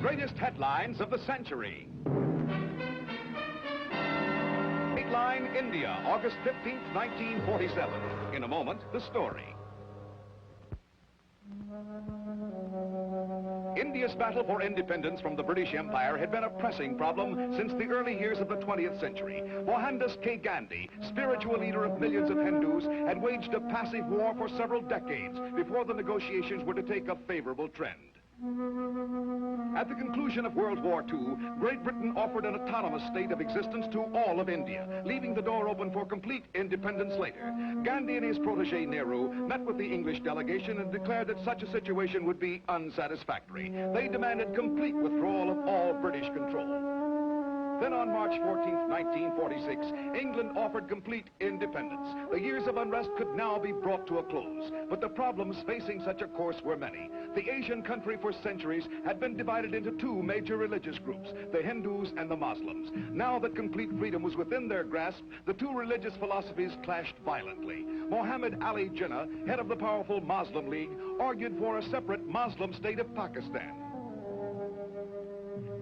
Greatest headlines of the century. Dateline India, August 15th, 1947. In a moment, the story. India's battle for independence from the British Empire had been a pressing problem since the early years of the 20th century. Mohandas K. Gandhi, spiritual leader of millions of Hindus, had waged a passive war for several decades before the negotiations were to take a favorable trend. At the conclusion of World War II, Great Britain offered an autonomous state of existence to all of India, leaving the door open for complete independence later. Gandhi and his protege Nehru met with the English delegation and declared that such a situation would be unsatisfactory. They demanded complete withdrawal of all British control. Then on March 14th, 1946, England offered complete independence. The years of unrest could now be brought to a close, but the problems facing such a course were many. The Asian country for centuries had been divided into two major religious groups, the Hindus and the Muslims. Now that complete freedom was within their grasp, the two religious philosophies clashed violently. Muhammad Ali Jinnah, head of the powerful Muslim League, argued for a separate Muslim state of Pakistan.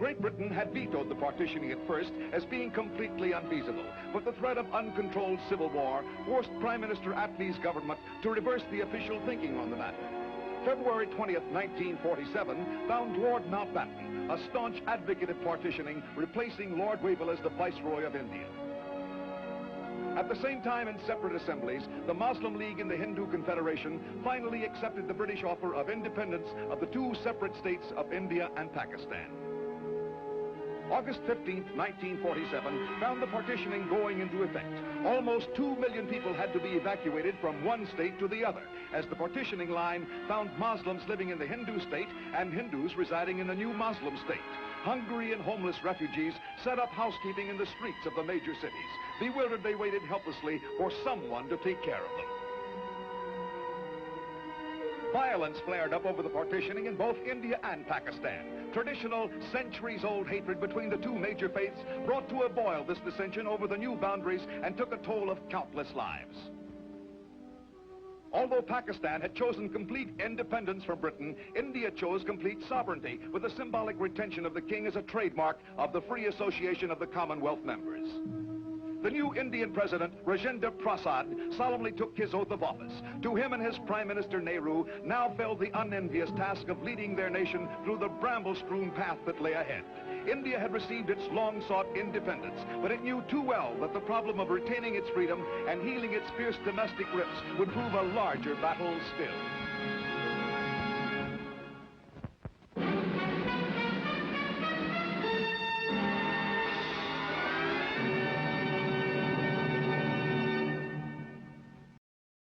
Great Britain had vetoed the partitioning at first as being completely unfeasible, but the threat of uncontrolled civil war forced Prime Minister Attlee's government to reverse the official thinking on the matter. February 20th, 1947, found Lord Mountbatten, a staunch advocate of partitioning, replacing Lord Wavell as the Viceroy of India. At the same time, in separate assemblies, the Muslim League and the Hindu Confederation finally accepted the British offer of independence of the two separate states of India and Pakistan. August 15th, 1947, found the partitioning going into effect. Almost 2 million people had to be evacuated from one state to the other, as the partitioning line found Muslims living in the Hindu state and Hindus residing in the new Muslim state. Hungry and homeless refugees set up housekeeping in the streets of the major cities. Bewildered, they waited helplessly for someone to take care of them. Violence flared up over the partitioning in both India and Pakistan. Traditional, centuries-old hatred between the two major faiths brought to a boil this dissension over the new boundaries and took a toll of countless lives. Although Pakistan had chosen complete independence from Britain, India chose complete sovereignty, with the symbolic retention of the king as a trademark of the free association of the Commonwealth members. The new Indian president, Rajendra Prasad, solemnly took his oath of office. To him and his Prime Minister Nehru now fell the unenvious task of leading their nation through the bramble-strewn path that lay ahead. India had received its long-sought independence, but it knew too well that the problem of retaining its freedom and healing its fierce domestic rifts would prove a larger battle still.